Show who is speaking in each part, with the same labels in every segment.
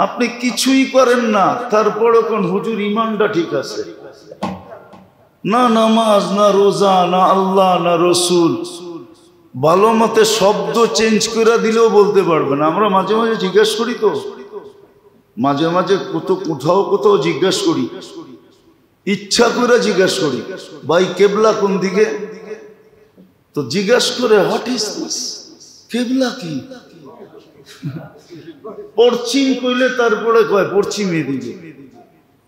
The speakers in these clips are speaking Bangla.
Speaker 1: আপনি কিছুই করেন না, তারপরে কোন হুজুর ইমানটা ঠিক আছে, না নামাজ, না রোজা, না আল্লাহ, না রসুল, ভালো মতে শব্দ চেঞ্জ করে দিলেও বলতে পারবেন। আমরা মাঝে মাঝে জিজ্ঞাসা করি, তো মাঝে মাঝে কোথাও জিজ্ঞাসা করি, ইচ্ছা করে জিজ্ঞাসা করি, ভাই কেবলা কোন দিকে? তো জিজ্ঞাসা করে, হোয়াট ইজ দিস, কেবলা কি? পশ্চিম কইলে তারপরে কয় পশ্চিমে দিকে,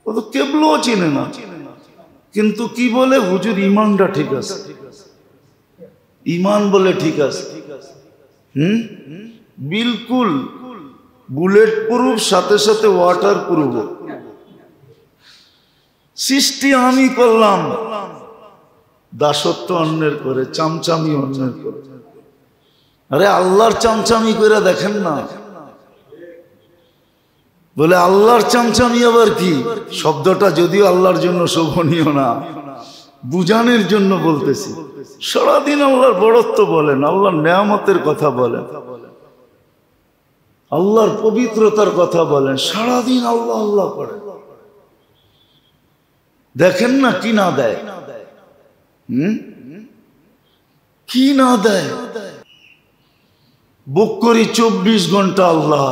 Speaker 1: ও তো কেবলাও চিনে না। কিন্তু কি বলে, হুজুর ইমানটা ঠিক আছে, ইমান বলে ঠিক আছে। বিলকুল বুলেট প্রুফ, সাথে সাথে ওয়াটার প্রুফ। সৃষ্টি আমি করলাম, দাসত্ব অন্যের করে, চামচামি অন্যের করে। আরে আল্লাহর চামচামি করে দেখেন না। বলে আল্লাহর চামচামি আবার কি? শব্দটা যদিও আল্লাহর জন্য শোভনীয় না, বুঝানোর জন্য বলতেছি। সারাদিন আল্লাহর বড়ত্ব বলেন, আল্লাহর নেয়ামতের কথা বলেন, আল্লাহর পবিত্রতার কথা বলেন, সারাদিন আল্লাহ আল্লাহ করেন। দেখেন না কি না দেয়, কি না দেয়। বুক করি 24 ঘন্টা আল্লাহ।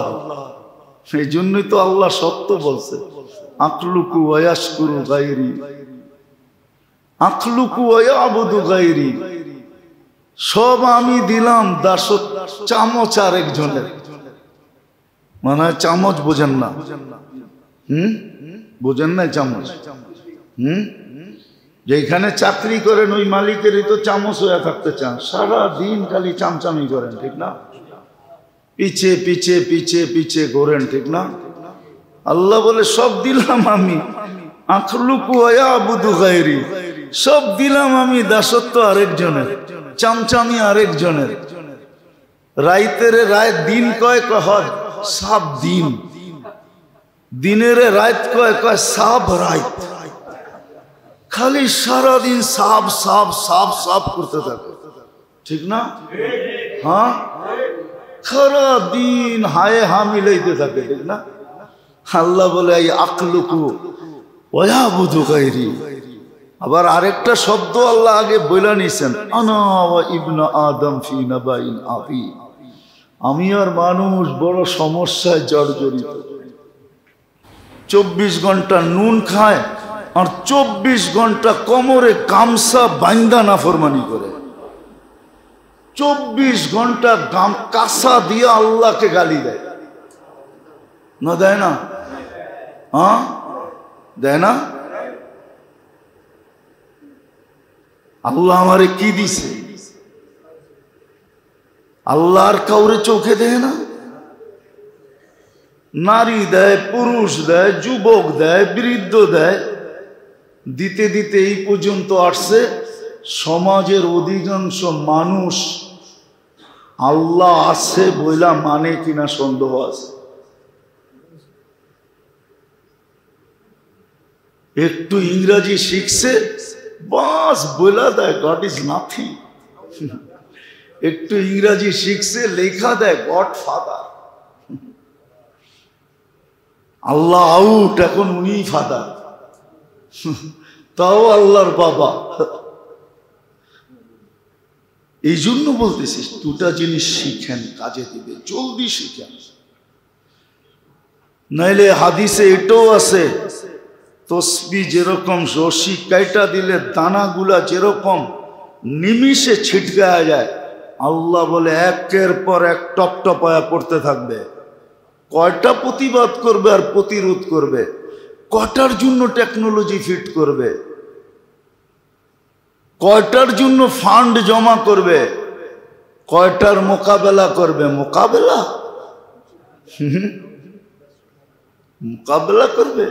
Speaker 1: সেই জন্যই তো আল্লাহ সত্য বলছে, আখলুকু ওয়ায়াশকুরু গায়রি, আখলুকু ওয়ায়াবুদু গায়রি। সব আমি দিলাম, দাসত্ব চামচ আরেকজনের। মানে চামচ বোঝেন না? বোঝেন না চামচ? যেখানে চাকরি করেন ওই মালিকেরই তো চামচ হয়ে থাকতে চান, সারা দিন খালি চামচামি করেন, ঠিক না? পিছে পিছে পিছে পিছে ঘোরেন, ঠিক না? আল্লাহ বলে সব দিলাম আমি, আখলুকু ওয়ায়াবুদু গায়রি, সব দিলাম আমি, দাসত্ব আরেকজনের, চামচামি আরেকজনের। রাইতের রায় দিন কয় কয় সাব দিন, দিনের রাত কয় কয় সাব রাত। খালি সারাদিন সাব সাব সাব সাব করতে থাকে, ঠিক না? হ্যাঁ, সারা দিন হায় হা মিলাইতে থাকে, ঠিক না? আল্লাহ বলে এই আখলুকু ওয়ায়াবুদু গায়রি। আবার আরেকটা শব্দ আল্লাহ আগে বলে নিছেন, আনা ওয়া ইবনু আদম ফি নাবাইন আযীম। আমি আর মানুষ বড় সমস্যায় জর্জরিত। 24 ঘন্টা নুন খায় আর 24 ঘন্টা কোমরে গামছা বাঁধা নাফরমানি করে। 24 ঘন্টা কাঁসা দিয়ে আল্লাহকে গালি দেয়, না দেয় না? হ্যাঁ দেয় না? আল্লাহ আমারে কি দিছে? আল্লাহ আর কাউরে চোখে দেয় না? নারী দেয়, পুরুষ দেয়, যুবক দেয়, বৃদ্ধ দেয়, দিতে দিতে এই পর্যন্ত আসছে। সমাজের অধিকাংশ মানুষ আল্লাহ আছে বইলা মানে কিনা সন্দেহ আছে। একটু ইংরাজি শিখছে, বাস বইলা দেয় গড ইজ নাথিং। একটু ইংরাজি শিখছে, লেখা দেয় গড ফাদার। আল্লাহ আউট, এখন উনি ফাদার, তাও আল্লাহর বাবা। এই জন্য বলতেছি দুটা জিনিস শিখেন, কাজে দিবে, জলদি শিখেন। নাইলে হাদিসে এটাও আছে, তসবিহ যেরকম রশি কাইটা দিলে দানাগুলা যেরকম নিমিষে ছিটকায়া যায়, আল্লাহ বলে একের পর এক টপ টপায়া পড়তে থাকবে। কয়টা প্রতিবাদ করবে আর প্রতিরোধ করবে, কয়টার জন্য টেকনোলজি ফিট করবে, কয়টার জন্য ফান্ড জমা করবে, কয়টার মোকাবেলা করবে। মোকাবেলা মোকাবেলা করবে,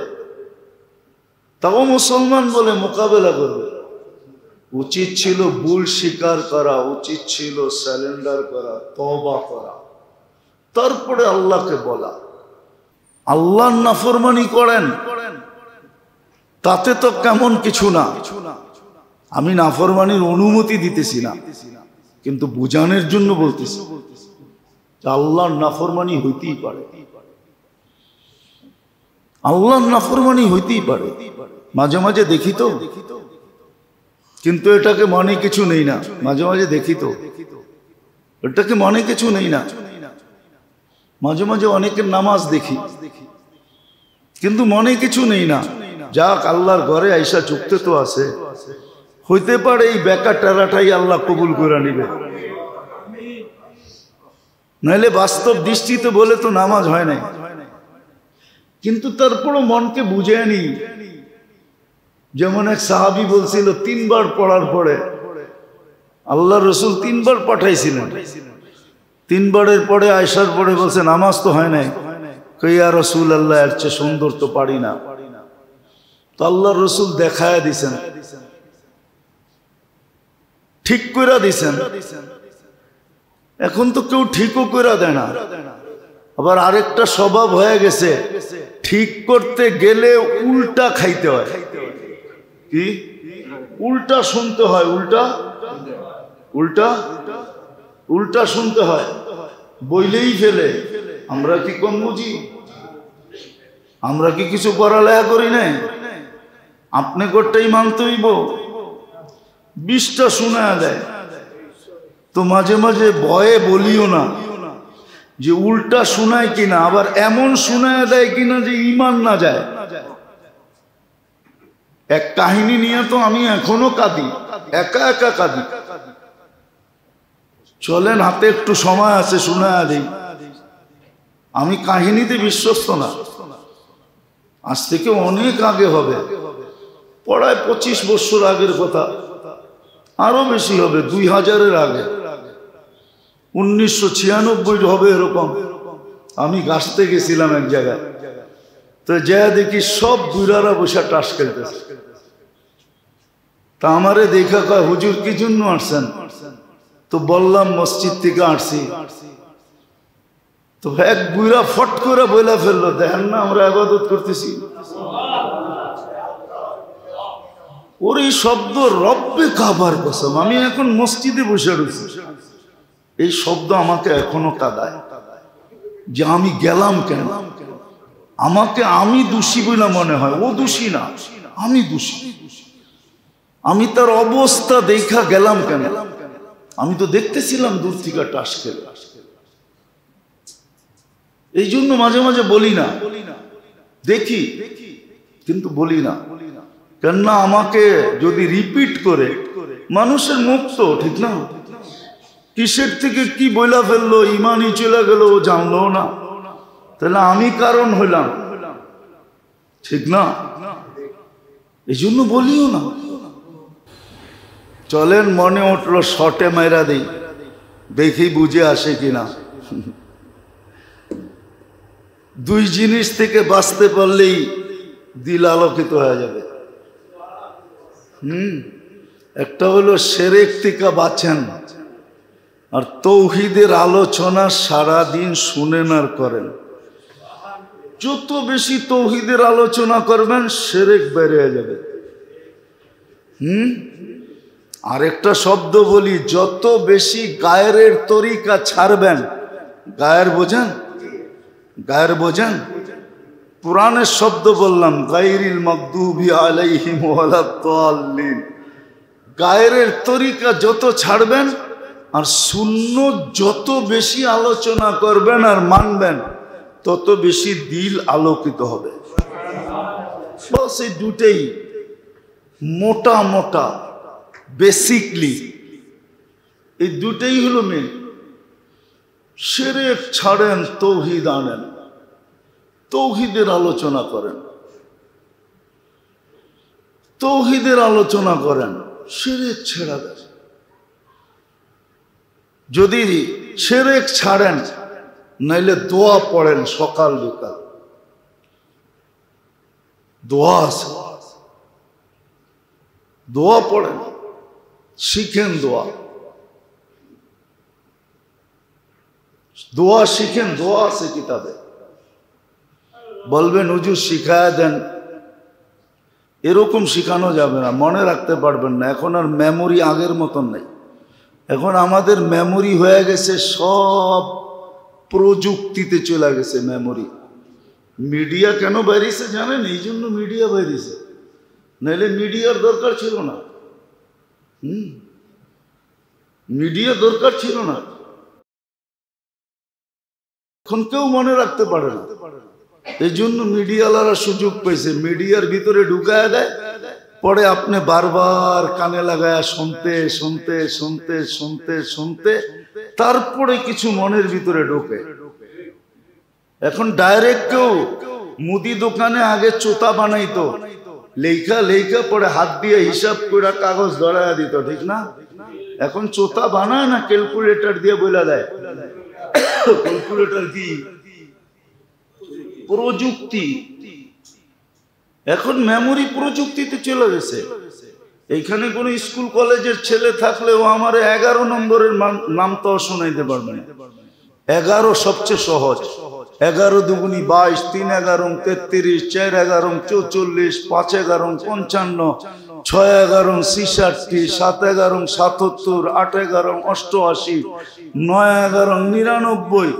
Speaker 1: তাও মুসলমান বলে মোকাবেলা করবে। উচিত ছিল ভুল স্বীকার করা, উচিত ছিল স্যালেন্ডার করা, তওবা করা, তারপরে আল্লাহকে বলা। আল্লাহর নাফরমানি করেন, তাতে তো কেমন কিছু না। আমি নাফরমানির অনুমতি দিতেছি না, কিন্তু বুঝানোর জন্য বলতেছি আল্লাহর নাফরমানি হইতেই পারে। আল্লাহর নাফরমানি হইতেই পারে, মাঝে মাঝে দেখি তো, কিন্তু এটাকে মনে কিছু নেই না। মাঝে মাঝে দেখি তো, এটাকে মনে কিছু নেই না। মাঝে মাঝে অনেকের নামাজ দেখি, কিন্তু মনে কিছু নেই না। যাক, আল্লাহর ঘরে আইসা চুক্তে তো আছে, হইতে পারে এই বেকার টেরাটাই আল্লাহ কবুল করে নিবে, নাইলে বাস্তব দৃষ্টিতে বলে তো নামাজ হয় নাই। কিন্তু তারপরও মনকে বুঝে আনি। যেমন এক সাহাবী বলছিল 3 বার পড়ার পরে আল্লাহ রসুল 3 বার পাঠাইছিলেন। 3 বারের পরে আয়সার পরে বলছে নামাজ তো হয় নাই। ইয়া রাসূলুল্লাহ, এর চেয়ে সুন্দর তো পারি না। তো আল্লাহ রসুল দেখায় দিছেন, ঠিক করে দিছেন। এখন তো কেউ ঠিকও করে দেয় না। আবার আরেকটা স্বভাব হয়ে গেছে, ঠিক করতে গেলে উল্টা খাইতে হয়। কি উল্টা শুনতে হয়? উল্টা উল্টা উল্টা শুনতে হয়, বইলেই ফেলে। আমরা কি কম বুঝি? আমরা কি কিছু পড়ালেখা করি নাই? আপনি কোটটাই মানতে হইব, 20টা শোনা দেয়। তো মাঝে মাঝে ভয়ে বলিও না যে উল্টা শোনায় কিনা, আবার এমন শোনায় দেয় কিনা যে ঈমান না যায়। এক কাহিনী নিয়ে তো আমি এখনো কাঁদি, একা একা কাঁদি। চলেন, হাতে একটু সময় আছে, শোনায় দিই। আমি কাহিনীতে বিশ্বস্ত না, আজ থেকে অনেক আগে হবে, পড়ায় 25 বছর আগের কথা, আরো বেশি হবে, 2000-এর আগে, 1996 হবে এরকম। আমি গাছতে গেছিলাম এক জায়গায়, তো যা দেখি সব বুড়ারা বসে টাস খেলতেছে। তা আমারে দেখা কয়, হুজুর কি জন্য আসছেন? তো বললাম মসজিদ থেকে আসছি। তো এক বুড়া ফট করে বইলা ফেললো, দেখেন না আমরা ইবাদত করতেছি। ওর এই শব্দ রব্বে কাবার কসম, আমি এখন মসজিদে বসে রয়েছি, এই শব্দ আমাকে এখনো কাঁদায় যে আমি গেলাম কেন। আমাকে আমি দোষী বলে মনে হয়, ও দোষী না, আমি দোষী। আমি তার অবস্থা দেখা গেলাম কেন? আমি তো দেখতেছিলাম দূর থেকে টাস খেলে। এই জন্য মাঝে মাঝে বলি না, দেখি কিন্তু বলি না। কেননা আমাকে যদি রিপিট করে, মানুষের মুখ তো ঠিক না, কিসের থেকে কি বইলা ফেললো, ইমানই চলে গেল, ও জানলো না, তাহলে আমি কারণ হইলাম, ঠিক না? এই জন্য বলিও না। চলেন, মনে উঠলো শটে মেরা দিই, দেখি বুঝে আসে কিনা। 2 জিনিস থেকে বাঁচতে পারলেই দিল আলোকিত হয়ে যাবে। একটা হলো শিরক থেকে বাঁচেন, আর তৌহিদের আলোচনা সারাদিন শুনেন আর করেন। যত বেশি তৌহিদের আলোচনা করবেন, শিরক বেড়ে যাবে। আরেকটা শব্দ বলি, যত বেশি গায়ের তরিকা ছাড়বেন, গায়ের বোঝেন, গায়ের বোঝেন, পুরাণের শব্দ বললাম, গায়রিল মাগদুবি আলাইহিম ওয়ালাদ-দাল্লিন। গায়ের তরিকা যত ছাড়বেন আর সুন্নত যত বেশি আলোচনা করবেন আর মানবেন, তত বেশি দিল আলোকিত হবে। বস এই দুটেই মোটা মোটা বেসিকলি, এই দুটেই হলো মেন। শিরক ছাড়েন, তৌহিদ আনেন, তৌহিদের আলোচনা করেন, তৌহিদের আলোচনা করেন, শিরক ছেড়ে দেন। যদি শিরক ছাড়েন, নাইলে দোয়া পড়েন সকাল বিকাল, দোয়া আছে, দোয়া পড়েন, শিখেন দোয়া, দোয়া শিখেন, দোয়া আছে কিতাবে। বলবেন হুজুর শিখায় দেন, এরকম শিখানো যাবে না, মনে রাখতে পারবেন না। এখন আর মেমোরি আগের মতন নেই। এখন আমাদের মেমোরি হয়ে গেছে সব প্রযুক্তিতে চলে গেছে। মেমোরি মিডিয়া কেন বাইরেছে জানেন? এই জন্য মিডিয়া বাইরেছে, নাহলে মিডিয়ার দরকার ছিল না। মিডিয়া দরকার ছিল না। এখন কেউ মনে রাখতে পারে না, এই জন্য মিডিয়াওয়ালারা সুযোগ পেয়েছে, মিডিয়ার ভিতরে ঢুকায় দেয়, পরে আপনি বারবার কানে লাগায় শুনতে শুনতে শুনতে শুনতে শুনতে তারপরে কিছু মনের ভিতরে ঢোকে। এখন ডাইরেক্ট কেউ মুদি দোকানে আগে চোতা বানাইতো, লেখা লেখা পরে হাত দিয়ে হিসাব করে কাগজ ধরায় দিত, ঠিক না? এখন চোতা বানায় না, ক্যালকুলেটর দিয়ে বলে দেয়। ক্যালকুলেটর কি? প্রযুক্তি। এখন মেমোরি প্রযুক্তিতে চলে গেছে। এইখানে কোন স্কুল কলেজের ছেলে থাকলে ও আমার 11 নম্বরের নামটাও শোনাইতে পারবে না। 11 সবচেয়ে সহজ। 11 দুগুনি 22, 3 11 33, 4 11 44, 5 11 55, 6 11 66, 7 11 77, 8 11 88, 9 11 99,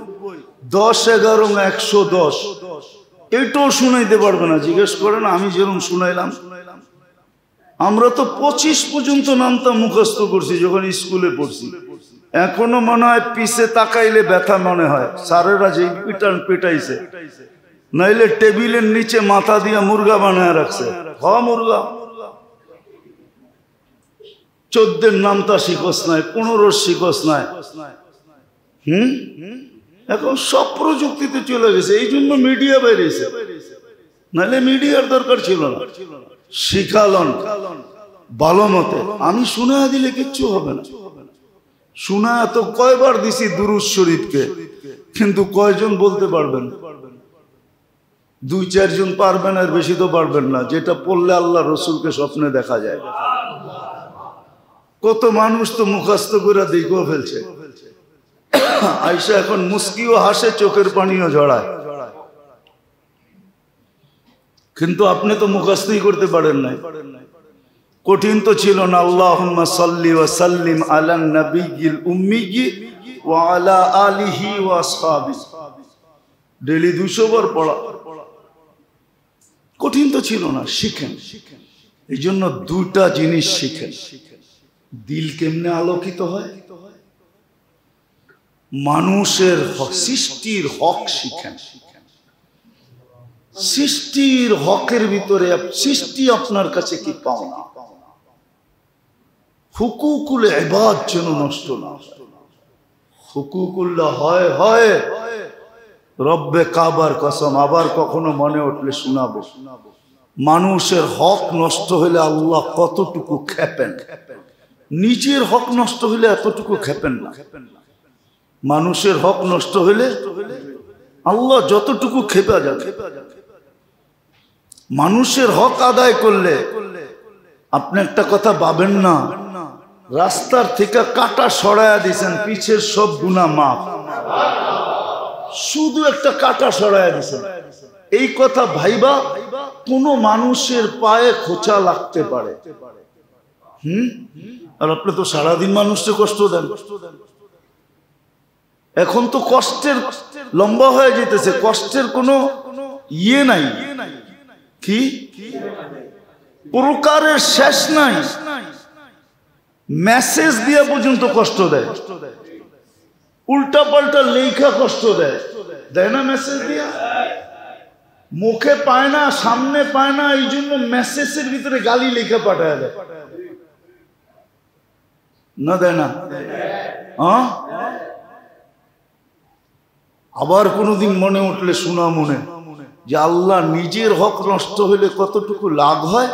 Speaker 1: 10 11 110। এটাও শুনাইতে পারবে না। জিজ্ঞেস করেন আমি যেরকম শুনাইলাম। আমরা তো 25 পর্যন্ত নামটা মুখস্থ করছি যখন স্কুলে পড়ছি। এখনো মনে হয় পিছে তাকাইলে ব্যথা মনে হয়। স্যারেরা যে পিটাইছে, নাইলে টেবিলের নিচে মাথা দিয়ে মুরগা বানায় রাখছে। মুরগা 14 নামটা শিখস নাই, 15 শিখস নাই। এখন সব প্রযুক্তিতে চলে গেছে, এই জন্য মিডিয়া বেরিয়েছে, নাহলে মিডিয়ার দরকার ছিল না। শিখালন ভালো মতে, আমি শুনে দিলে কিচ্ছু হবে না। শুনা তো কয়বার দিছি দুরূদ শরীফকে, কিন্তু কয়জন বলতে পারবেন? 2-4 জন পারবেন, আর বেশি তো পারবেন না। যেটা পড়লে আল্লাহ রসুলকে স্বপ্নে দেখা যায়। কত মানুষ তো মুখস্থ করে দেখেও ফেলছে। আয়সা এখন মুস্কিও হাসে, চোখের পানিও ঝরায়, কিন্তু আপনি তো মুখস্থই করতে পারেন নাই। কঠিন তো ছিল না। আল্লাহুম্মা সাল্লি ওয়া সাল্লিম আলান নাবিয়্যিল উম্মিয়্যি ওয়া আলা আলিহি ওয়া আসহাবিহি, ডেইলি 200 বার পড়া। কঠিন তো ছিল না, শিখেন। এই জন্য 2টা জিনিস শিখেন। দিল কেমনে আলোকিত হয়, মানুষের সৃষ্টির হক শিখেন। সৃষ্টির হকের ভিতরে সৃষ্টি আপনার কাছে কি পাওনা, হুকুকুল ইবাদ যেন নষ্ট না হয়। হুকুকুল্লাহ হয় হয় রব্বে কাবার কসম, আবার কখনো মনে উঠলে শোনাবো। মানুষের হক নষ্ট হলে আল্লাহ কতটুকু খেপেন, নিজের হক নষ্ট হলে এতটুকু খেপেন না। মানুষের হক নষ্ট হলে আল্লাহ যতটুকু খেপা যাবে। মানুষের হক আদায় করলে আপনি একটা কথা ভাবেন না, রাস্তার থেকে কাটা সরাইয়া দিয়েছেন, পিছের সব গুনাহ মাফ, শুধু একটা কাটা সরাইয়া দিয়েছেন। এই কথা ভাইবা কোন মানুষের পায়ে খোঁচা লাগতে পারে। আর আপনি তো সারাদিন মানুষকে কষ্ট দেন। এখন তো কষ্টের লম্বা হয়ে যেতেছে, কষ্টের কোনো ইয়ে নাই, কি প্রকারের শেষ নাই। মেসেজ দিয়ে পর্যন্ত কষ্ট দেয়, উল্টা পাল্টা লেখা কষ্ট দেয়, দেয় না? মেসেজ দিয়া মুখে পায় না, সামনে পায় না, এই জন্য মেসেজের ভিতরে গালি লেখা পাঠায় দেয়, না দেয় না? আবার কোনদিন মনে উঠলে শোনা মনে যে আল্লাহ নিজের হক নষ্ট হলে কতটুকু লাভ হয়,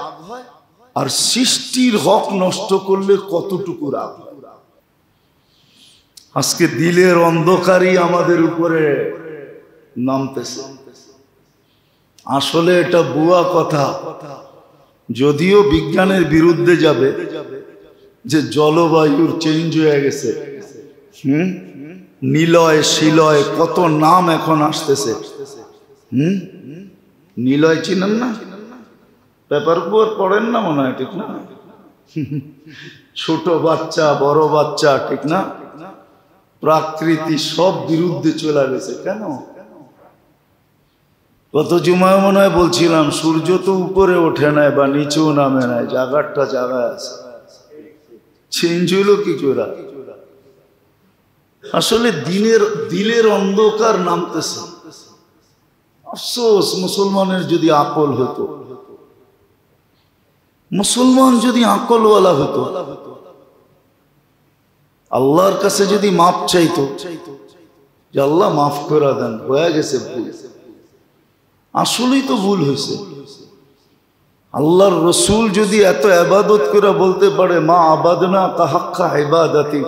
Speaker 1: আর সৃষ্টির হক নষ্ট করলে কতটুকু লাভ হয়। আজকে দিলের অন্ধকারই আমাদের উপরে নামতেছে। আসলে এটা বুয়া কথা, যদিও বিজ্ঞানের বিরুদ্ধে যাবে যে জলবায়ুর চেঞ্জ হয়ে গেছে। নিলয় শিলয় কত নাম এখন আসতেছে। নিলয় চিনেন না? পেপার পড়েন না মনে হয়, ঠিক না? ছোট বাচ্চা বড় বাচ্চা, ঠিক না? প্রকৃতি সব বিরুদ্ধে চলে গেছে। কেন? গত জুমায় মনে হয় বলছিলাম সূর্য তো উপরে ওঠে নাই বা নিচেও নামে নাই, জায়গাটা জায়গায় আছে। চেঞ্জ হলো কি করে? আসলে দিলের অন্ধকার নামতেছে। আফসোস, মুসলমানের যদি আকল হতো, মুসলমান যদি আকলওয়ালা হতো, আল্লাহর কাছে যদি মাপ চাইতো যে আল্লাহ মাফ করে দেন, হয়ে গেছে ভুল, আসলেই তো ভুল হয়েছে। আল্লাহর রসুল যদি এত ইবাদত করে বলতে পারে মা আবাদনা কাহাক্কা ইবাদাতি,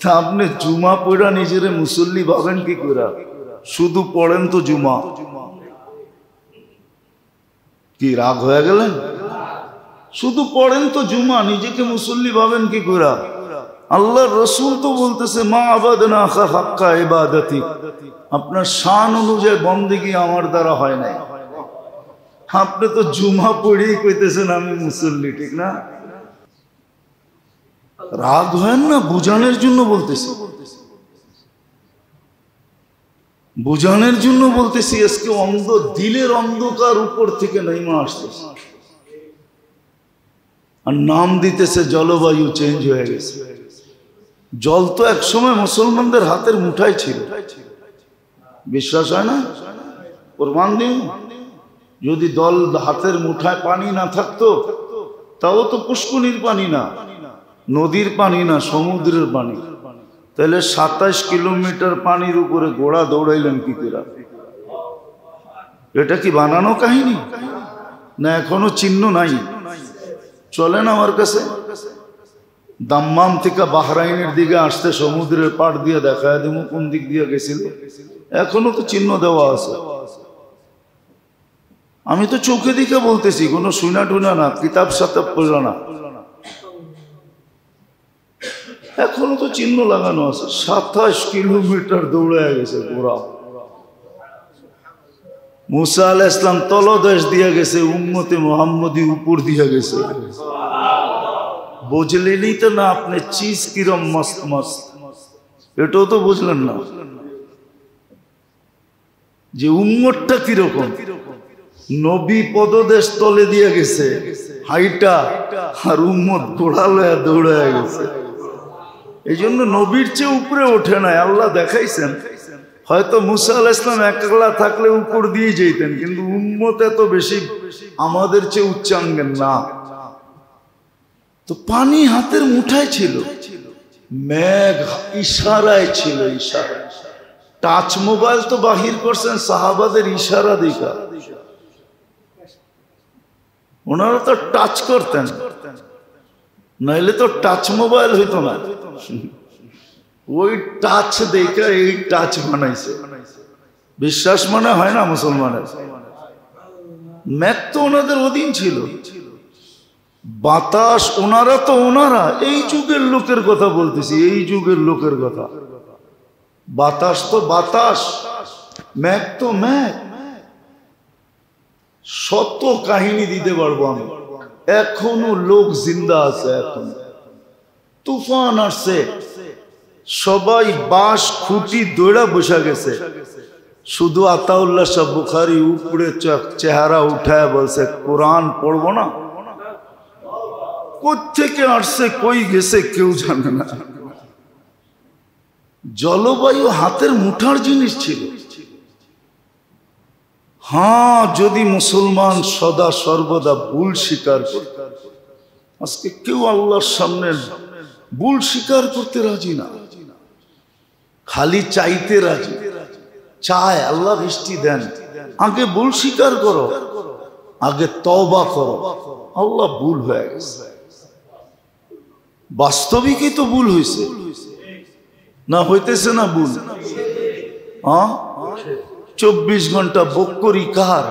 Speaker 1: তা আপনি জুমা পড়া নিজের মুসল্লি ভাবেন কি করে? শুধু পড়েন তো জুমা, কি রাগ হয়ে গেলেন? শুধু পড়েন তো জুমা, নিজেকে মুসল্লি ভাবেন কি করে? আল্লাহর রসুল তো বলতেছে মা আবাদনা কাহাক্কা ইবাদাতি, আপনার শান অনুযায়ী বন্দেগী আমার দ্বারা হয় নাই। আপনি তো জুমা পড়েই কইতেছেন আমি মুসল্লি, ঠিক না? রাগ হয় না, বুঝানোর জন্য বলতেছি, বুঝানোর জন্য বলতেছি। আজকে দিলের অন্ধকার উপর থেকে নেমে আসতেছে, আর নাম দিতেছে জলবায়ু চেঞ্জ হয়ে গেছে। জল তো একসময় মুসলমানদের হাতের মুঠায় ছিল, বিশ্বাস হয় না? প্রমাণ দিন, যদি হাতের মুঠায় পানি না থাকতো, তাও তো পুষ্করিণীর পানি না, নদীর পানি না, সমুদ্রের পানি, তাহলে 27 কিলোমিটার পানির উপরে ঘোড়া দৌড়াইলেন কি করে? এটা কি বানানো কাহিনী না এখনো চিহ্ন নাই? চলেন আমার কাছে, দাম্মাম থেকে বাহরাইনের দিকে আসতে সমুদ্রের পাড় দিয়ে দেখায় দেব কোন দিক দিয়ে গেছিল, এখনো তো চিহ্ন দেওয়া আছে। আমি তো চোখে দিকে বলতেছি, কোনো শুনা টুনা না, কিতাব সাতাব পড়ল না, এখনো তো চিহ্ন লাগানো আছে। 27 কিলোমিটার দৌড়ে গেছে ঘোড়া। মুসা আলাইহিস সালাম তলদেশ দিয়ে গেছে, উম্মতে মুহাম্মদী উপর দিয়ে গেছে। বুঝলেনই তো না আপনি চিজ কিরম মস্ত মস্ত, এটাও তো বুঝলেন না যে উম্মতটা কিরকম। নবী পদদেশ তলে দিয়ে গেছে হাইটা, আর উম্মত ঘোড়া লয়া দৌড়ায় গেছে। এই জন্য নবীর চেয়ে উপরে ওঠে নাই, আল্লাহ দেখাইছেন। হয়তো মুসা আলাইহিস সালাম একলা থাকলে উপর দিয়ে যেতেন, কিন্তু উম্মত এত বেশি আমাদের চেয়ে উচ্চাঙ্গের না। তো পানি হাতের মুঠায় ছিল, মেঘ ইশারায় ছিল, ইশারায়। টাচ মোবাইল তো বাহির করছেন সাহাবাদের ইশারা দেখা, ওনারা তো টাচ করতেন, নাইলে তো টাচ মোবাইল হইতো না। ওই টাচ দেখা এই টাচ বানাইছে। বিশ্বাস মানে হয় না মুসলমানের? মেঘ তো ওনাদের অধীন ছিল, বাতাস ওনারা এই যুগের লোকের কথা বলতেছি, এই যুগের লোকের কথা। বাতাস তো বাতাস, মেঘ তো মেঘ। শত কাহিনী দিতে পারবো আমি, এখনো লোক জিন্দা আছে। এখন তুফান আসছে, সবাই বাঁশ খুঁটি দৌড়া বসে গেছে, শুধু আতাউল্লাহ শাহ বুখারী উপরে চেহারা উঠায় বলছে কোরআন পড়বো না। কোত্থেকে আসছে কই গেছে কেউ জানে না। জলবায়ু হাতের মুঠার জিনিস ছিল। হ্যাঁ, যদি মুসলমান সদা সর্বদা ভুল স্বীকার করত। আজকে কেউ আল্লাহর সামনে ভুল স্বীকার করতে রাজি না, খালি চাইতে রাজি। চায় আল্লাহ বৃষ্টি দেন, আগে ভুল স্বীকার করো, আগে তওবা করো। আল্লাহ ভুল হয়ে গেছে, বাস্তবিকই তো ভুল হয়েছে না, হইতেছে না ভুল? 24 ঘন্টা বক্করি কার?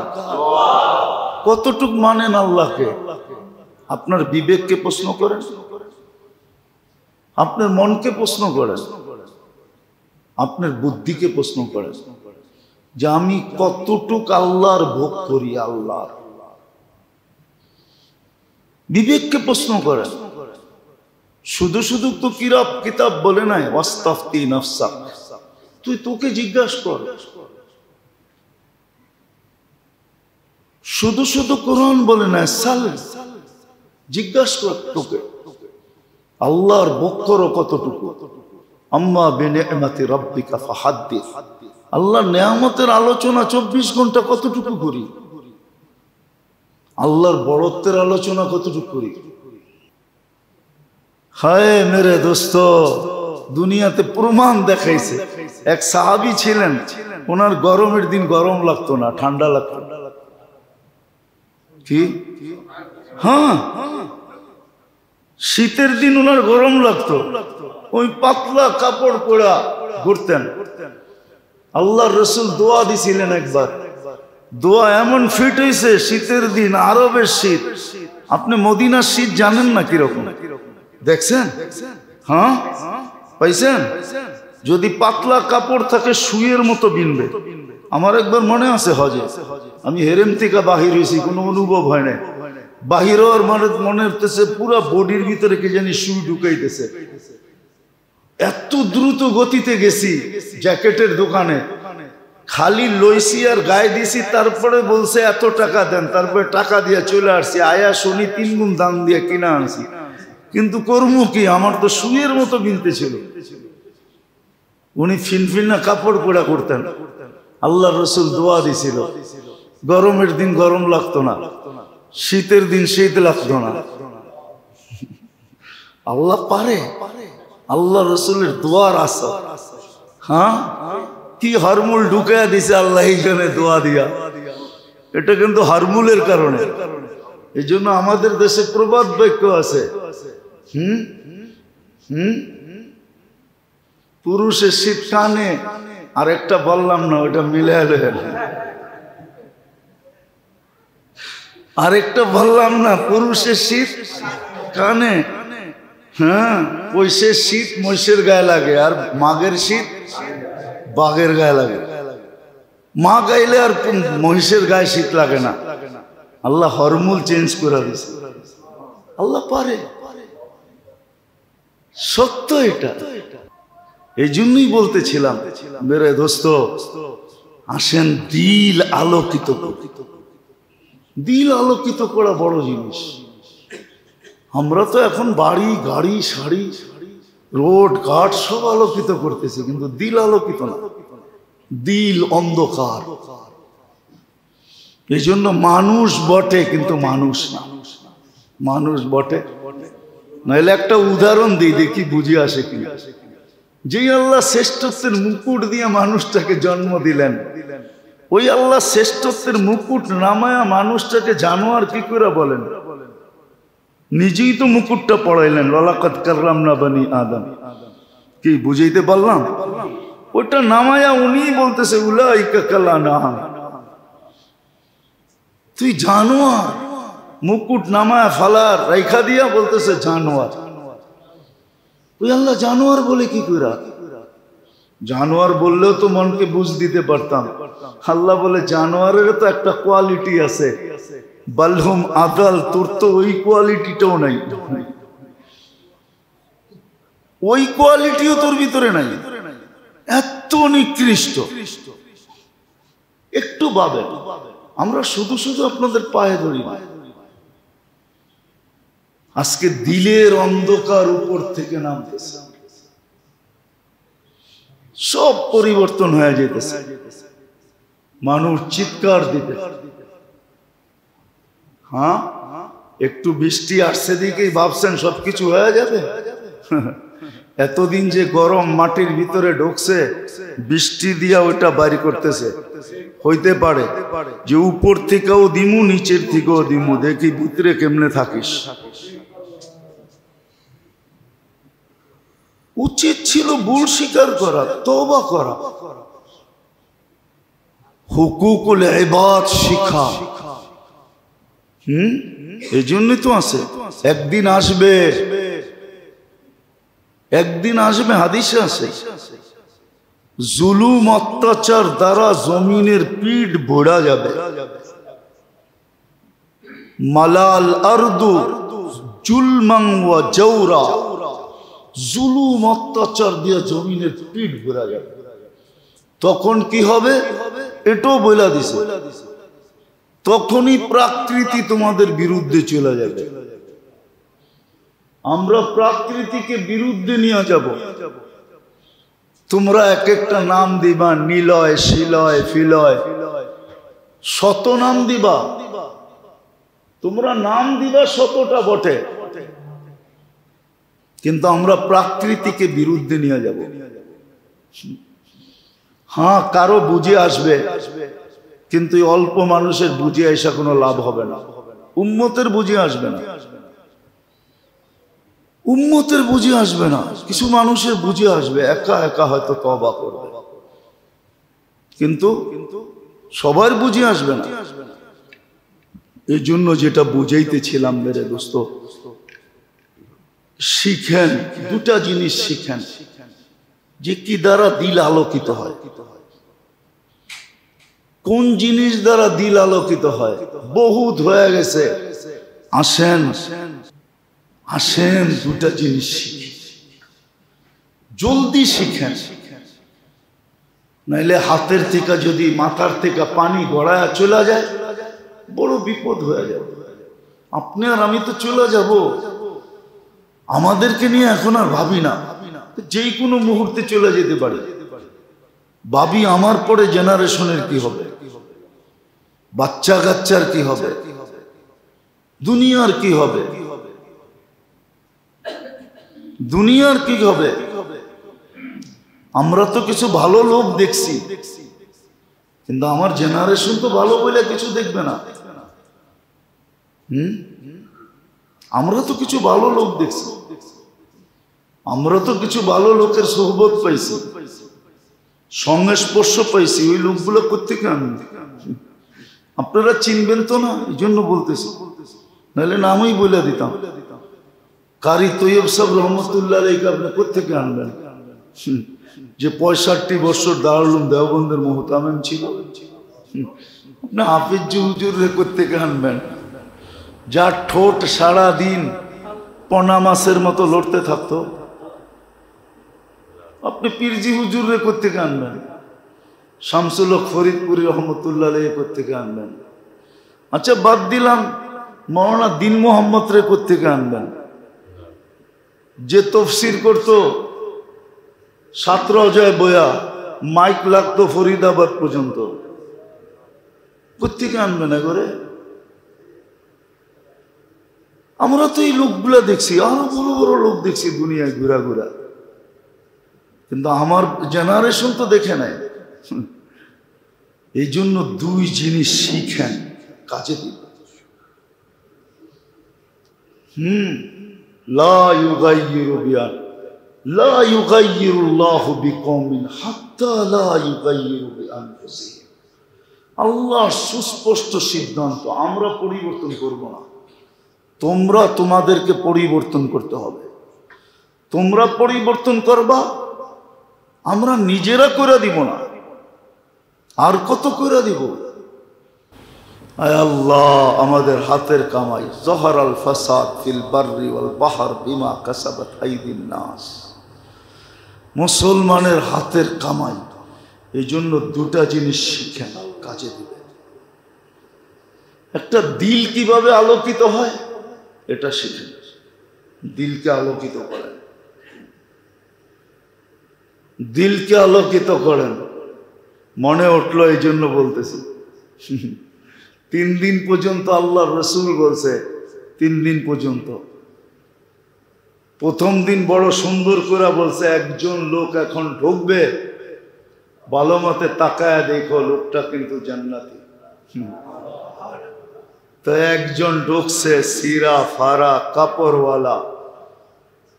Speaker 1: কতটুক মানেন আল্লাহকে? আপনার বিবেককে প্রশ্ন করেন, আপনার মনকে প্রশ্ন করেন, আপনার বুদ্ধিকে প্রশ্ন করেন যে আমি কতটুক আল্লাহর ভোগ করি। আল্লাহর বিবেককে প্রশ্ন করেন। শুধু শুধু তো কিতাব বলে নাই ওয়াস্তাফতি নাফসাক, তুই তোকে জিজ্ঞাসা কর। শুধু শুধু কোরআন বলে না, সাল জিজ্ঞাসা কর তোকে আল্লাহর বক্কর কতটুকু। আম্মা বিনিআমাতি রাব্বিকা ফাহাদ্দিস, আল্লাহর নেয়ামতের আলোচনা 24 ঘন্টা কতটুকু করি, আল্লাহর বড়ত্বের আলোচনা কতটুকু করি। হায় মেরে দোস্ত, দুনিয়াতে প্রমাণ দেখাইছে। এক সাহাবী ছিলেন, ওনার গরমের দিন গরম লাগতো না, ঠান্ডা লাগতো। কি? হ্যাঁ, শীতের দিন ওনার গরম লাগতো, ওই পাতলা কাপড় পরা ঘুরতেন। আল্লাহর রাসূল দোয়া দিছিলেন একবার, দোয়া এমন ফিট হয়েছে, শীতের দিন আরবের শীত। আপনি মদিনার শীত জানেন না কিরকম, দেখছেন? হ্যাঁ, পাইছেন? যদি পাতলা কাপড় থাকে শুয়ের মতো বিনবে। আমার একবার মনে আছে হজে আমি হেরেম থেকে বাহির হয়েছি, কোনো অনুভব হয় না। বাহির হওয়ার মনে হতেছে পুরা বডির ভিতরে কে জানি শুই ঢুকাইতেছে। এত দ্রুত গতিতে গেছি জ্যাকেটের দোকানে, খালি লইছি আর গায়ে দিছি, তারপরে বলছে এত টাকা দেন, তারপরে টাকা দিয়ে চলে আসছি। আয়া শুনি 3 গুণ দাম দিয়ে কিনা আনছি, কিন্তু কর্ম কি, আমার তো শুয়ের মতো বিনতে ছিল। উনি ফিনফিনা কাপড় পোড়া করতেন। আল্লাহ রসুল দোয়া দিছিল, গরমের দিন গরম লাগতো না, শীতের দিন শীত লাগতো না। আল্লাহ পারে, আল্লাহ রসুলের দোয়ার আসা। হ্যাঁ, কি হরমুল ঢুকাইয়া দিছে আল্লাহ এইখানে দোয়া দিয়া। এটা কিন্তু হরমুলের কারণে। এই জন্য আমাদের দেশে প্রবাদ বাক্য আছে, পুরুষের শীত কানে, আর একটা বললাম না, ওইটা মিলে আরেকটা বললাম না, পুরুষের শীত কানে। হ্যাঁ, পয়সের শীত মহিষের গায়ে লাগে, আর মাঘের শীত বাঘের গায়ে লাগে। মা গাইলে আর মহিষের গায়ে শীত লাগে না। আল্লাহ হরমুল চেঞ্জ করে দিছে। আল্লাহ পারে, সত্য এটা। এই জন্যই বলতেছিলাম মেরে দোস্ত, আসেন দিল আলোকিত, দিল আলোকিত করা বড় জিনিস। আমরা তো এখন বাড়ি গাড়ি শাড়ি রোড ঘাট সব আলোকিত করতেছি, কিন্তু দিল আলোকিত না, দিল অন্ধকার। এই জন্য মানুষ বটে কিন্তু মানুষ না, মানুষ বটে। নাহলে একটা উদাহরণ দিই, দেখি বুঝে আসে কিনা। যে আল্লাহ শ্রেষ্ঠত্বের মুকুট দিয়ে মানুষটাকে জন্ম দিলেন, ওই আল্লাহ শ্রেষ্ঠত্বের মুকুট নামায়া মানুষটাকে জানোয়ার কি করে বলেন? নিজেই তো মুকুটটা পড়াইলেন, ওয়ালাকাদ কাররামনা বানি আদম। কি বুঝাইতে পারলাম? ওটা নামায়া উনি বলতেছে উলাইকা কাল আনআম। তুই জানোয়ার, মুকুট নামায়া ফালার রাইখা দিয়া বলতেছে জানোয়ার। ওই আল্লাহ জানোয়ার বলে কি কইরা? জানোয়ার বললেও তো মনকে বুঝ দিতে পারতাম। আল্লাহ বলে জানোয়ারের তো একটা কোয়ালিটি আছে, বালহুম আদাল, তোর তো ওই কোয়ালিটিটাও নাই, ওই কোয়ালিটিও তোর ভিতরে নাই, এত নিকৃষ্ট। একটু ভাবেন, আমরা শুধু শুধু আপনাদের পায়ে ধরি না, আজকে দিলের অন্ধকার উপর থেকে নামতেছে, সব পরিবর্তন হয়ে যেতেছে। মানুষ চিৎকার দিতে, হ্যাঁ একটু বৃষ্টি আসছে দিকেই ভাবছেন সবকিছু হয়ে যাবে। এতদিন যে গরম মাটির ভিতরে ঢুকছে, বৃষ্টি দিয়া ওইটা বাইর করতেছে। হইতে পারে যে উপর থেকেও দিমু, নিচের থেকেও দিমু, দেখি ভিতরে কেমনে থাকিস। উচিত ছিল ভুল স্বীকার করা, তওবা করা, হুকুকুল ইবাদ শিখা। এই জন্যই তো আছে, একদিন আসবে, একদিন আসবে, হাদিসে আছে, জুলুম অত্যাচার দ্বারা জমিনের পিঠ ভরা যাবে। মালাল আরদু জুলমান ওয়া জাওরা, জুলুম অত্যাচার দিয়ে জমিনের পিঠ ভরা যাবে। তখন কি হবে এটাও বইলা দিছে, তখনই প্রকৃতি তোমাদের বিরুদ্ধে চলে যাবে। আমরা প্রকৃতিকে বিরুদ্ধে নিয়ে যাব। তোমরা এক একটা নাম দিবা, নিলয়, শিলয়, ফিলয়, শত নাম দিবা। তোমরা নাম দিবা শতটা বটে, কিন্তু আমরা প্রকৃতিকে বিরুদ্ধে নিয়ে যাব। হ্যাঁ, কারো বুঝে আসবে, কিন্তু অল্প মানুষের বুঝে আসা কোনো লাভ হবে না। উম্মতের বুঝে আসবে না, উম্মতের বুঝে আসবে না। কিছু মানুষের বুঝে আসবে, একা একা হয়তো তওবা করবে, কিন্তু সবার বুঝে আসবে না। এই জন্য যেটা বুঝাইতেছিলাম মেরে দোস্ত, শিখেন দুটা জিনিস শিখেন, যে কি দ্বারা দিল আলোকিত হয়। কোন জিনিস দ্বারা দিল আলোকিত হয়? বহুত হয়ে গেছে। আসেন আসেন দুটা জিনিস শিখি, জলদি শিখেন, নাইলে হাতের থেকে যদি মাথার থেকে পানি গড়ায় চলে যায়, বড় বিপদ হয়ে যাবে। আপনি আর আমি তো চলে যাব, আমাদেরকে নিয়ে এখন আর ভাবি না, যেই কোনো মুহূর্তে চলে যেতে পারে। ভাবি আমার পরে জেনারেশনের কি হবে, বাচ্চা কাচ্চার কি হবে, দুনিয়ার কি হবে, দুনিয়ার কি হবে। আমরা তো কিছু ভালো লোক দেখছি, কিন্তু আমার জেনারেশন তো ভালো বলে কিছু দেখবে না। আমরা তো কিছু ভালো লোক দেখছি, আমরা তো কিছু ভালো লোকের সোহবত পাইছি, সংস্পর্শ পাইছি। ওই লোকগুলো কোত্থেকে আনবে? আপনারা চিনবেন তো না, এই জন্য বলতেছি, নাহলে নামই বলে দিতাম। কারি তৈয়ব সাহেব রহমতুল্লাহ আলাইহি আপনি কোত্থেকে আনবেন? যে 65 বছর দারুল উলুম দেওবন্দের মুহতামিম ছিল। আপনি হাফিজ হুজুর রে কোত্থেকে আনবেন? যার ঠোঁট সারা দিন পনা মাছের মতো লড়তে থাকতো। আপনি পীরজি হুজুর রে কোত্থেকে আনবেন? শামসুল হক ফরিদপুরি রহমতুল্লাহ আলাইহি কোত্থেকে আনবেন? আচ্ছা বাদ দিলাম, মৌলানা দিন মোহাম্মদ রে কোত্থেকে আনবেন? যে তফসির করতো 17 বয়া, মাইক লাগতো ফরিদাবাদ পর্যন্ত, কোত্থেকে আনবেন এগরে? আমরা তো এই লোকগুলা দেখছি, আরো বড় বড় লোক দেখছি দুনিয়ায় ঘুরা ঘুরা, কিন্তু আমার জেনারেশন তো দেখে নাই। এই জন্য দুই জিনিস শিখেন, কাজে দিবেন। লা ইউগাইয়িরু বিআন লা ইউগাইয়িরুল্লাহু বিকওমিন হাত্তা লা ইউগাইয়িরু বিআনফুসিহিম। আল্লাহর সুস্পষ্ট সিদ্ধান্ত, আমরা পরিবর্তন করব না, তোমরা তোমাদেরকে পরিবর্তন করতে হবে। তোমরা পরিবর্তন করবা, আমরা নিজেরা করে দিব না, আর কত করে দিব? আয় আল্লাহ, আমাদের হাতের কামাই, যহরাল ফাসাদ ফিল বাররি ওয়াল বাহর বিমা কাসাবাত আইদিন নাস। মুসলমানের হাতের কামাই, এই জন্য দুটা জিনিস শিখেন, কাজে দিবেন। একটা দিল কিভাবে আলোকিত হয় এটা শিখেন, দিলকে আলোকিত করেন, দিলকে আলোকিত করেন। মনে উঠলো এই জন্য বলতেছি। 3 দিন পর্যন্ত আল্লাহর রাসূল বলছে, 3 দিন পর্যন্ত। প্রথম দিন বড় সুন্দর করে বলছে, একজন লোক এখন ঢুকবে, ভালো মতে তাকায় দেখো লোকটা কিন্তু জান্নাতি। তো একজন ঢুকছে, সিরা ফারা কাপড়ওয়ালা,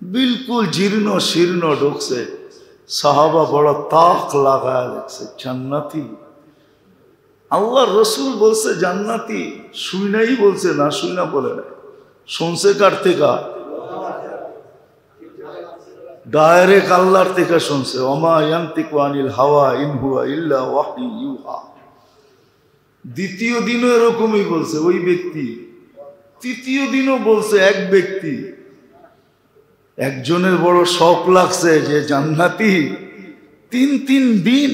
Speaker 1: বিলকুল জীর্ণ শীর্ণ ঢুকছে। সাহাবা বড় তাক লাগায় দেখছে, জান্নাতি। আল্লাহর রাসূল বলছে জান্নাতি, শুনাই বলছে, না শুনা বলে না, শুনছে কার থেকে? ডাইরেক্ট আল্লাহর থেকে শুনছে। ওমা ইয়ান্তিকু আনিল হাওয়া ইন হুয়া ইল্লা ওয়াহয়ু ইউহা। দ্বিতীয় দিনও এরকমই বলছে ওই ব্যক্তি, তৃতীয় দিনও বলছে এক ব্যক্তি। একজনের বড় শখ লাগছে যে জান্নাতি, 3 দিন।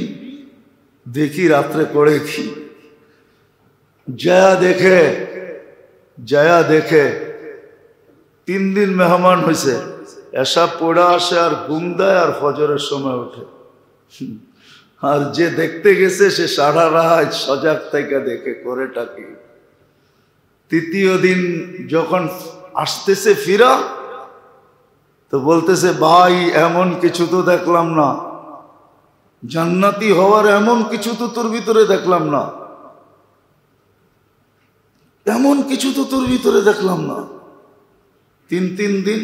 Speaker 1: দেখি রাত্রে করে কি জয়া দেখে 3 দিন মেহমান হয়েছে, এসা পড়া আসে আর ঘুম দেয় আর ফজরের সময় ওঠে। আর যে দেখতে গেছে সে সারা রাত সজাগ থেকে দেখে করেটা কি। 3য় দিন যখন আসতেছে ফিরা, তো বলতেছে ভাই এমন কিছু তো দেখলাম না, জান্নাতি হওয়ার এমন কিছু তো তোর ভিতরে দেখলাম না, এমন কিছু তো তোর ভিতরে দেখলাম না। 3 দিন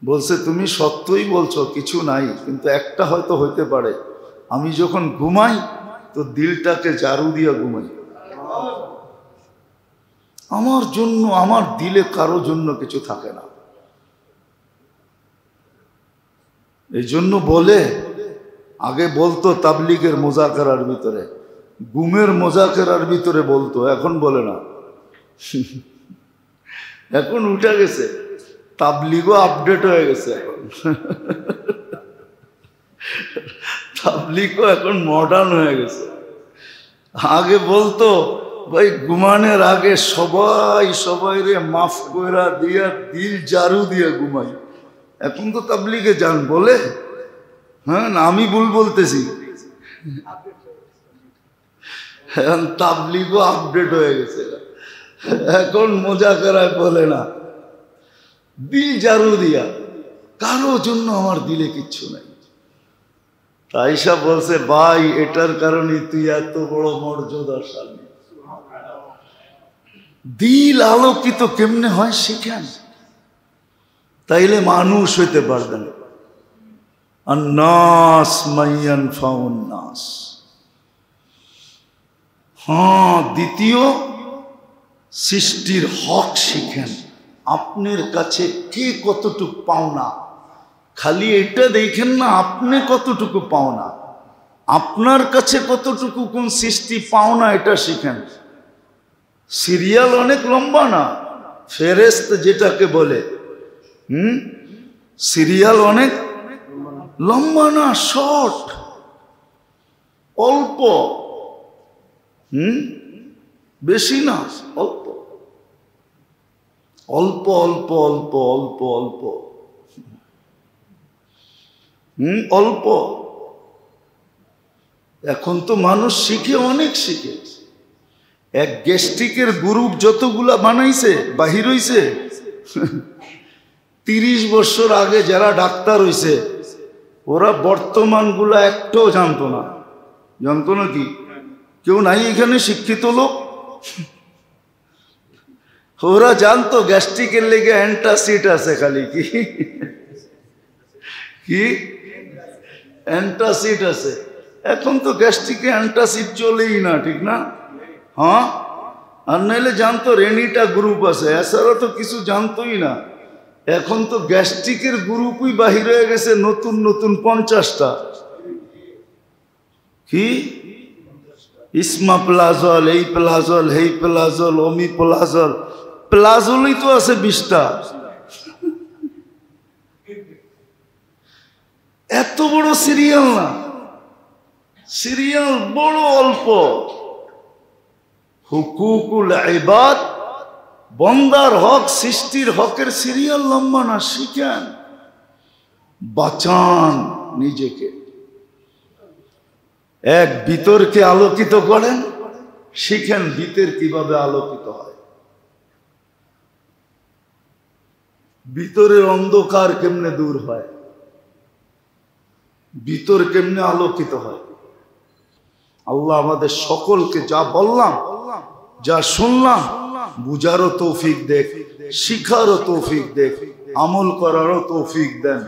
Speaker 1: বলছে তুমি সত্যই বলছো কিছু নাই, কিন্তু একটা হয়তো হইতে পারে, আমি যখন ঘুমাই তো দিলটাকে ঝাড়ু দিয়া ঘুমাই। আমার জন্য, আমার দিলে কারো জন্য কিছু থাকে না। এই জন্য বলে, আগে বলতো তাবলিগের মোজাকারার ভিতরে, গুমের মোজাকারার ভিতরে বলতো, এখন বলে না। এখন উঠে গেছে, তাবলিগও আপডেট হয়ে গেছে। এখন তাবলিগও এখন মডার্ন হয়ে গেছে। আগে বলতো ভাই ঘুমানোর আগে সবাই রে মাফ কইরা দিয়া দিল ঝাড়ু দিয়া ঘুমাই। এখন তো তাবলিগে যান বলে, হ্যাঁ না আমি ভুল বলতেছি? এখন তাবলিগও আপডেট হয়ে গেছে, এখন মোজাকারায় বলে না, দিল ঝাড়ু দিয়া, কারো জন্য আমার দিলে কিচ্ছু নাই। আয়েশা বলছে ভাই এটার কারণে তুই এত বড় মর্যাদাশালী। দিল আলোকিত কেমনে হয় শিখেন, তাইলে মানুষ হইতে পারবেন। আন্নাস মাইয়ান ফাউন নাস। হ্যাঁ, দ্বিতীয় সৃষ্টির হক শিখেন। আপনার কাছে কে কতটুকু পাওনা, খালি এটা দেখেন না আপনি কতটুকু পাওনা, আপনার কাছে কতটুকু কোন সৃষ্টি পাওনা এটা শিখেন। সিরিয়াল অনেক লম্বা না, ফেরেশত যেটাকে বলে, সিরিয়াল অনেক লম্বা না, শর্ট, অল্প, বেশি না, অল্প অল্প অল্প অল্প অল্প অল্প অল্প। এখন তো মানুষ শিখে, অনেক শিখে। এক গ্যাস্ট্রিকের গ্রুপ যতগুলা বানাইছে, বাহির হইছে, 30 বছর আগে যারা ডাক্তার হইছে ওরা বর্তমান গুলা একটাও জানতো না। জানতো না কি? কেউ নাই এখানে শিক্ষিত লোক? ওরা জানতো গ্যাস্ট্রিকের লেগে অ্যান্টাসিড আছে, খালি কি কি অ্যান্টাসিড আছে। এখন তো গ্যাস্ট্রিকে অ্যান্টাসিড চলেই না, ঠিক না? হ্যাঁ, আর নাইলে জানতো রেনিটা গ্রুপ আছে, এছাড়া তো কিছু জানতোই না। এখন তো গ্যাস্ট্রিকের গ্রুপই বাহির হয়ে গেছে নতুন নতুন 50টা। কি ইসমা প্লাজল, এই প্লাজল, হেই প্লাজল, অমি প্লাজল, প্লাজলই তো আছে 20টা। এত বড় সিরিয়াল না, সিরিয়াল বড় অল্প। হুকুকুল ইবাদ, বন্দার হক, সৃষ্টির হকের সিরিয়াল লম্বা না, শিখেন, বাঁচান নিজেকে। এক ভিতরকে আলোকিত করেন, শিখেন ভিতর কিভাবে আলোকিত হয়, ভিতরের অন্ধকার কেমনে দূর হয়, ভিতর কেমনে আলোকিত হয়। আল্লাহ আমাদের সকলকে যা বললাম, যা শুনলাম, বুঝারও তৌফিক দেখ, শিখারও তৌফিক দেখ, আমল করারও তৌফিক দেন।